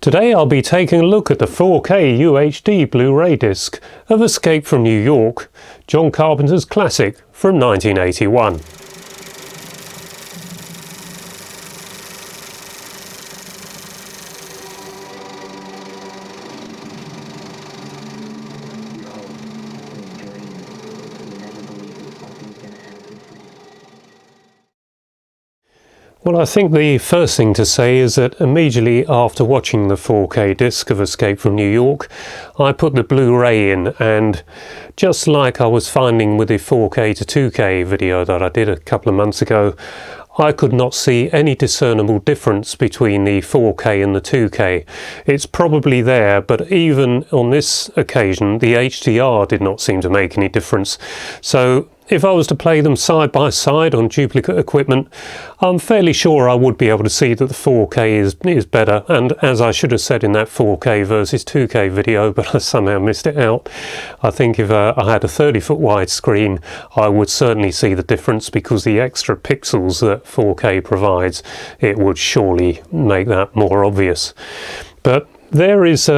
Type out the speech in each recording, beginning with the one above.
Today I'll be taking a look at the 4K UHD Blu-ray disc of Escape from New York, John Carpenter's classic from 1981. Well, I think the first thing to say is that immediately after watching the 4K disc of Escape from New York, I put the Blu-ray in, and just like I was finding with the 4K to 2K video that I did a couple of months ago, I could not see any discernible difference between the 4K and the 2K. It's probably there, but even on this occasion, the HDR did not seem to make any difference. So if I was to play them side by side on duplicate equipment, I'm fairly sure I would be able to see that the 4K is better. And as I should have said in that 4K versus 2K video, but I somehow missed it out, I think if I had a 30-foot wide screen, I would certainly see the difference, because the extra pixels that 4K provides, it would surely make that more obvious. But there is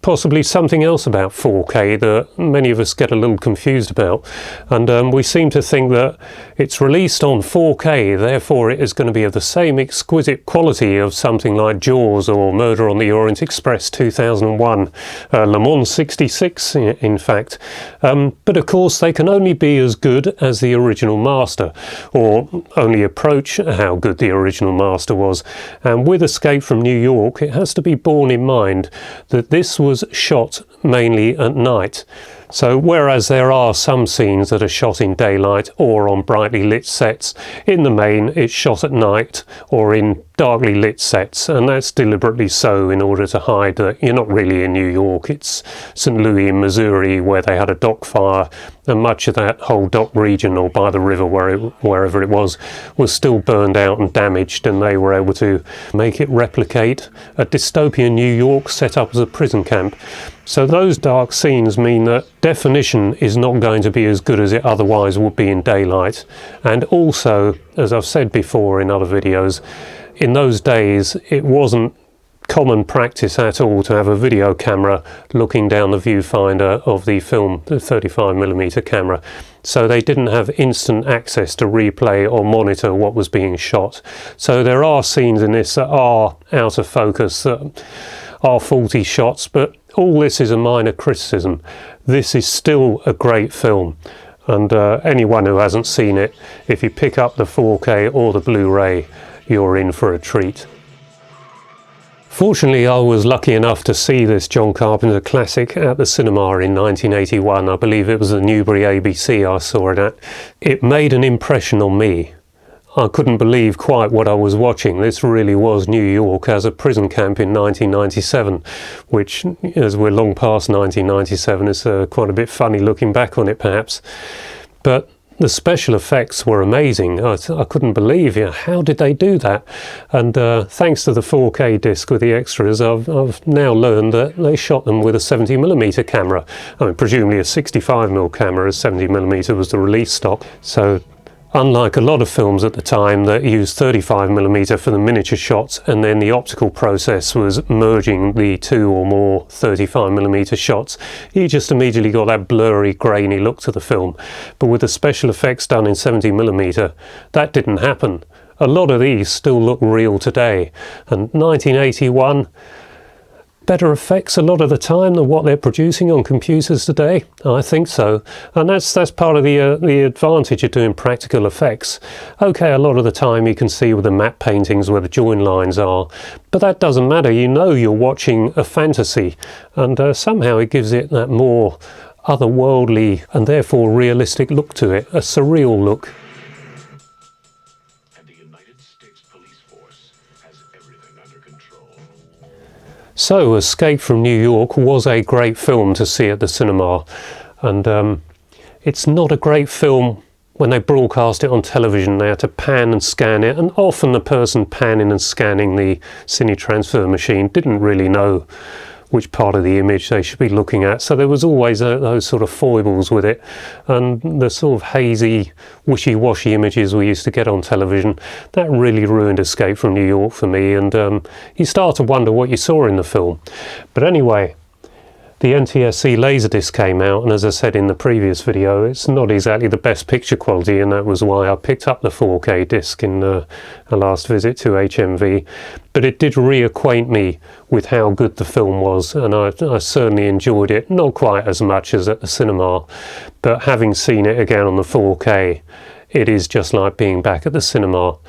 possibly something else about 4K that many of us get a little confused about, and we seem to think that it's released on 4K, therefore it is going to be of the same exquisite quality of something like Jaws or Murder on the Orient Express 2001, Le Mans 66 in fact, but of course they can only be as good as the original master, or only approach how good the original master was. And with Escape from New York, it has to be borne in mind that this was shot mainly at night. So whereas there are some scenes that are shot in daylight or on brightly lit sets, in the main it's shot at night or in darkly lit sets, and that's deliberately so in order to hide that you're not really in New York. It's St. Louis in Missouri, where they had a dock fire, and much of that whole dock region, or by the river wherever it was still burned out and damaged, and they were able to make it replicate a dystopian New York set up as a prison camp. So those dark scenes mean that definition is not going to be as good as it otherwise would be in daylight. And also, as I've said before in other videos, in those days it wasn't common practice at all to have a video camera looking down the viewfinder of the film, the 35mm camera. So they didn't have instant access to replay or monitor what was being shot. So there are scenes in this that are out of focus, that are faulty shots, but all this is a minor criticism. This is still a great film, and anyone who hasn't seen it, if you pick up the 4K or the Blu-ray, you're in for a treat. Fortunately, I was lucky enough to see this John Carpenter classic at the cinema in 1981. I believe it was the Newbury ABC I saw it at. It made an impression on me. I couldn't believe quite what I was watching. This really was New York as a prison camp in 1997, which, as we're long past 1997, is quite a bit funny looking back on it perhaps. But the special effects were amazing. I couldn't believe, how did they do that? And thanks to the 4K disc with the extras, I've now learned that they shot them with a 70mm camera. I mean, presumably a 65mm camera, as 70mm was the release stock. So unlike a lot of films at the time that used 35mm for the miniature shots, and then the optical process was merging the two or more 35mm shots, you just immediately got that blurry, grainy look to the film. But with the special effects done in 70mm, that didn't happen. A lot of these still look real today, and 1981, better effects a lot of the time than what they're producing on computers today? I think so, and that's part of the advantage of doing practical effects. Okay, a lot of the time you can see with the matte paintings where the join lines are, but that doesn't matter. You know you're watching a fantasy, and somehow it gives it that more otherworldly and therefore realistic look to it, a surreal look. So Escape from New York was a great film to see at the cinema, and it's not a great film when they broadcast it on television. They had to pan and scan it, and often the person panning and scanning the cine transfer machine didn't really know which part of the image they should be looking at. So there was always those sort of foibles with it, and the sort of hazy, wishy-washy images we used to get on television, that really ruined Escape from New York for me, and you start to wonder what you saw in the film. But anyway, the NTSC Laserdisc came out, and as I said in the previous video, it's not exactly the best picture quality, and that was why I picked up the 4K disc in a last visit to HMV. But it did reacquaint me with how good the film was, and I certainly enjoyed it, not quite as much as at the cinema, but having seen it again on the 4K, it is just like being back at the cinema.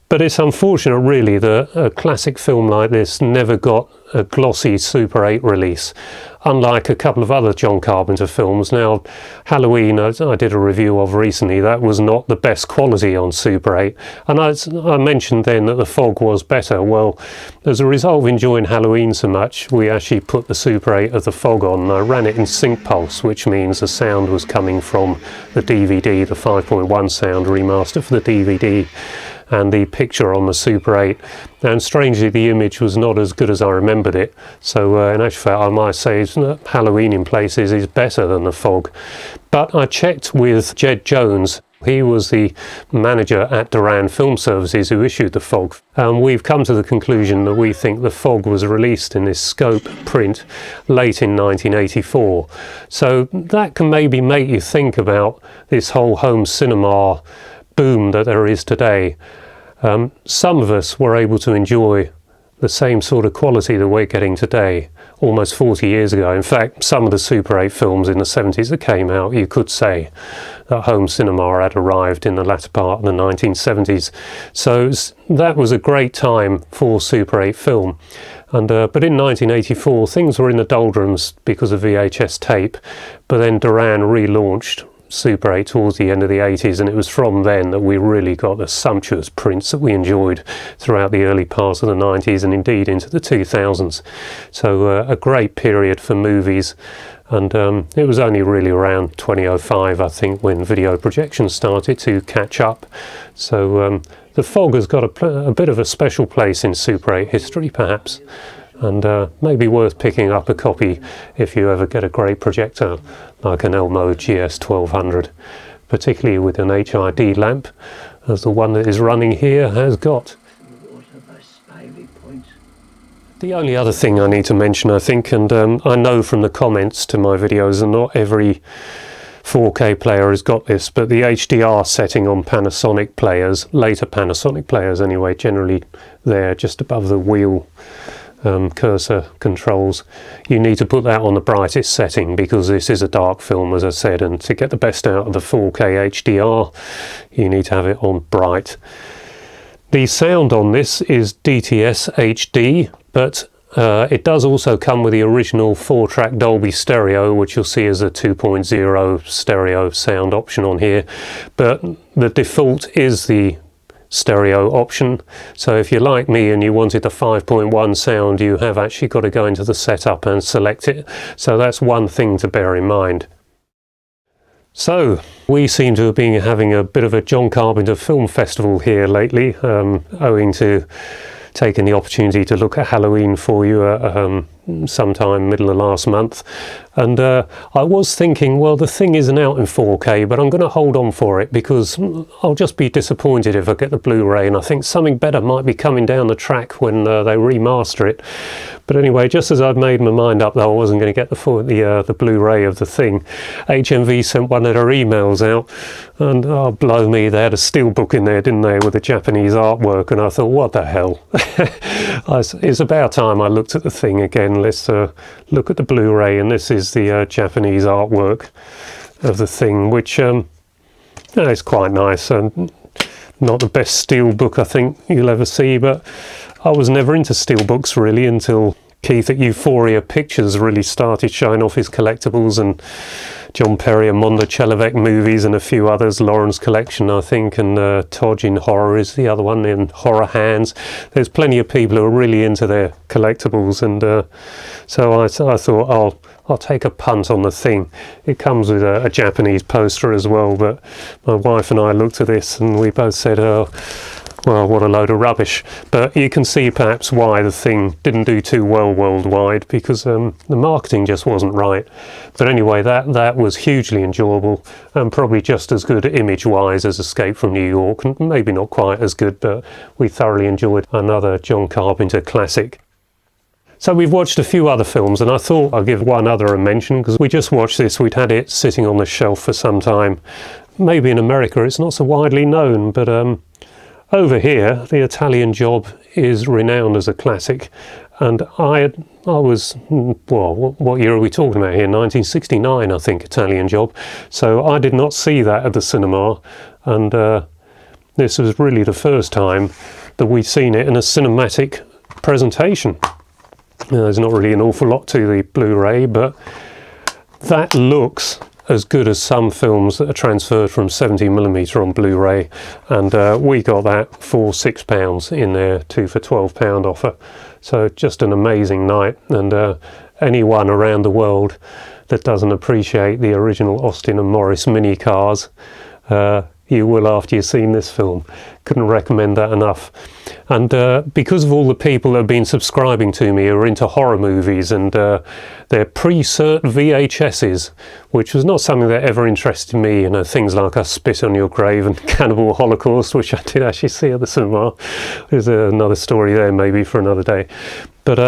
But it's unfortunate really that a classic film like this never got a glossy Super 8 release, unlike a couple of other John Carpenter films. Now, Halloween, I did a review of recently, that was not the best quality on Super 8, and I mentioned then that the fog was better. Well, as a result of enjoying Halloween so much, we actually put the Super 8 of the fog on, and I ran it in sync pulse, which means the sound was coming from the DVD, the 5.1 sound remaster for the DVD, and the picture on the Super 8, and strangely the image was not as good as I remembered it. So in actual fact I might say Halloween in places is better than the fog. But I checked with Jed Jones. He was the manager at Duran Film Services who issued the fog, and we've come to the conclusion that we think the fog was released in this scope print late in 1984. So that can maybe make you think about this whole home cinema boom that there is today. Some of us were able to enjoy the same sort of quality that we're getting today almost 40 years ago. In fact, some of the Super 8 films in the 70s that came out, you could say that home cinema had arrived in the latter part of the 1970s. So that was a great time for Super 8 film. And but in 1984 things were in the doldrums because of VHS tape, but then Duran relaunched Super 8 towards the end of the 80s, and it was from then that we really got the sumptuous prints that we enjoyed throughout the early parts of the 90s and indeed into the 2000s. So a great period for movies, and it was only really around 2005 I think when video projection started to catch up. So the fog has got a bit of a special place in Super 8 history perhaps, and maybe worth picking up a copy if you ever get a great projector like an Elmo GS1200, particularly with an HID lamp, as the one that is running here has got. The only other thing I need to mention, I think, and I know from the comments to my videos, and not every 4K player has got this, but the HDR setting on Panasonic players, later Panasonic players anyway, generally there just above the wheel cursor controls, you need to put that on the brightest setting because this is a dark film, as I said, and to get the best out of the 4K HDR you need to have it on bright. The sound on this is DTS HD, but it does also come with the original 4-track Dolby stereo, which you'll see as a 2.0 stereo sound option on here, but the default is the stereo option. So if you're like me and you wanted the 5.1 sound, you have actually got to go into the setup and select it. So that's one thing to bear in mind. So we seem to have been having a bit of a John Carpenter film festival here lately, owing to taking the opportunity to look at Halloween for you sometime middle of last month, and I was thinking, well, the thing isn't out in 4K, but I'm going to hold on for it because I'll just be disappointed if I get the Blu-ray, and I think something better might be coming down the track when they remaster it. But anyway, just as I'd made my mind up that I wasn't going to get the Blu-ray of the thing, HMV sent one of their emails out, and oh, blow me, they had a steelbook in there, didn't they, with the Japanese artwork, and I thought, what the hell? It's about time I looked at the thing again. Let's look at the Blu-ray, and this is the Japanese artwork of the thing, which is quite nice, and not the best steelbook I think you'll ever see, but I was never into steelbooks really until Keith at Euphoria Pictures really started showing off his collectibles, and John Perry and Mondo Chelovec movies and a few others, Lauren's Collection I think, and Todge in Horror is the other one, in Horror Hands. There's plenty of people who are really into their collectibles, and so I thought I'll take a punt on the thing. It comes with a Japanese poster as well, but my wife and I looked at this and we both said, oh, Well, what a load of rubbish. But you can see perhaps why the thing didn't do too well worldwide, because the marketing just wasn't right. But anyway, that was hugely enjoyable and probably just as good image-wise as Escape from New York, and maybe not quite as good, but we thoroughly enjoyed another John Carpenter classic. So we've watched a few other films, and I thought I'd give one other a mention, because we just watched this. We'd had it sitting on the shelf for some time. Maybe in America it's not so widely known, but over here, The Italian Job is renowned as a classic, and I was, well, what year are we talking about here? 1969, I think, Italian Job. So I did not see that at the cinema, and this was really the first time that we'd seen it in a cinematic presentation. There's not really an awful lot to the Blu-ray, but that looks as good as some films that are transferred from 70mm on Blu-ray, and we got that for £6 in their 2 for £12 offer. So just an amazing night, and anyone around the world that doesn't appreciate the original Austin and Morris mini cars, you will after you've seen this film. Couldn't recommend that enough. And because of all the people that have been subscribing to me who are into horror movies, and their pre-cert VHSs, which was not something that ever interested me, you know, things like I Spit on Your Grave and Cannibal Holocaust, which I did actually see at the cinema. There's another story there maybe for another day. But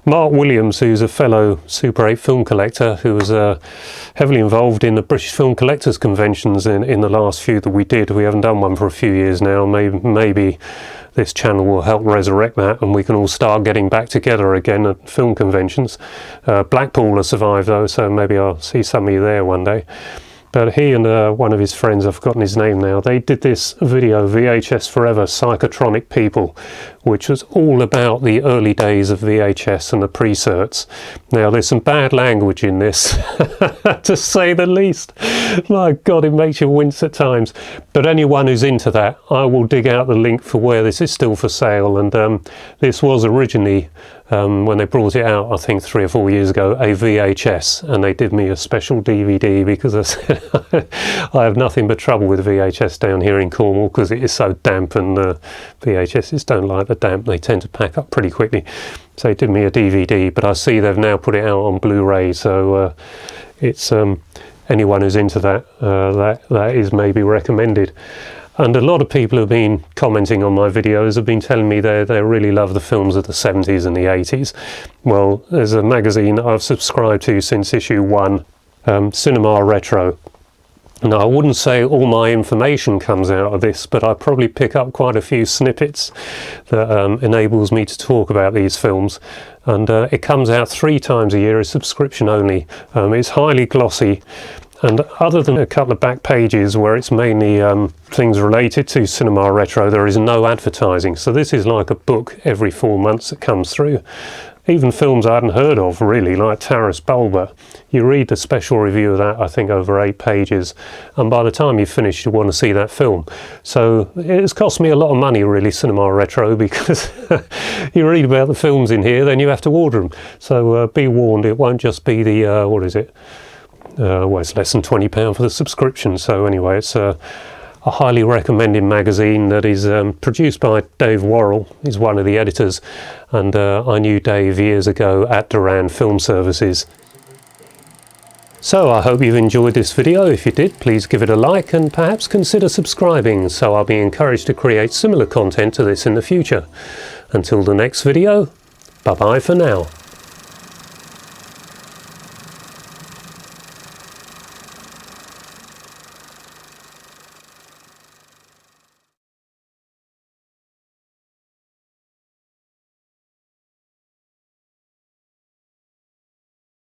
Mark Williams, who's a fellow Super 8 film collector, who was heavily involved in the British Film Collectors Conventions in the last few that we did. We haven't done one for a few years now. Maybe this channel will help resurrect that, and we can all start getting back together again at film conventions. Blackpool has survived though, so maybe I'll see some of you there one day. But he and one of his friends, I've forgotten his name now, they did this video, VHS Forever, Psychotronic People, which was all about the early days of VHS and the pre-certs. Now, there's some bad language in this, to say the least. My God, it makes you wince at times. But anyone who's into that, I will dig out the link for where this is still for sale. And this was originally, when they brought it out, I think 3 or 4 years ago, a VHS, and they did me a special DVD because I said I have nothing but trouble with VHS down here in Cornwall because it is so damp, and VHSs don't like the damp. They tend to pack up pretty quickly. So they did me a DVD, but I see they've now put it out on Blu-ray, so it's anyone who's into that, that is maybe recommended. And a lot of people who've been commenting on my videos have been telling me they really love the films of the 70s and the 80s. Well, there's a magazine I've subscribed to since issue 1, Cinema Retro. Now, I wouldn't say all my information comes out of this, but I probably pick up quite a few snippets that enables me to talk about these films. And it comes out 3 times a year, it's subscription only. It's highly glossy. And other than a couple of back pages where it's mainly things related to Cinema Retro, there is no advertising. So this is like a book every 4 months that comes through. Even films I hadn't heard of, really, like Taurus Bulba. You read the special review of that, I think, over 8 pages, and by the time you finish, you want to see that film. So it's cost me a lot of money, really, Cinema Retro, because you read about the films in here, then you have to order them. So be warned, it won't just be the, what is it? Well, it's less than £20 for the subscription. So anyway, it's a highly recommended magazine that is produced by Dave Worrell. He's one of the editors, and I knew Dave years ago at Duran Film Services. So I hope you've enjoyed this video. If you did, please give it a like and perhaps consider subscribing, so I'll be encouraged to create similar content to this in the future. Until the next video, bye bye for now.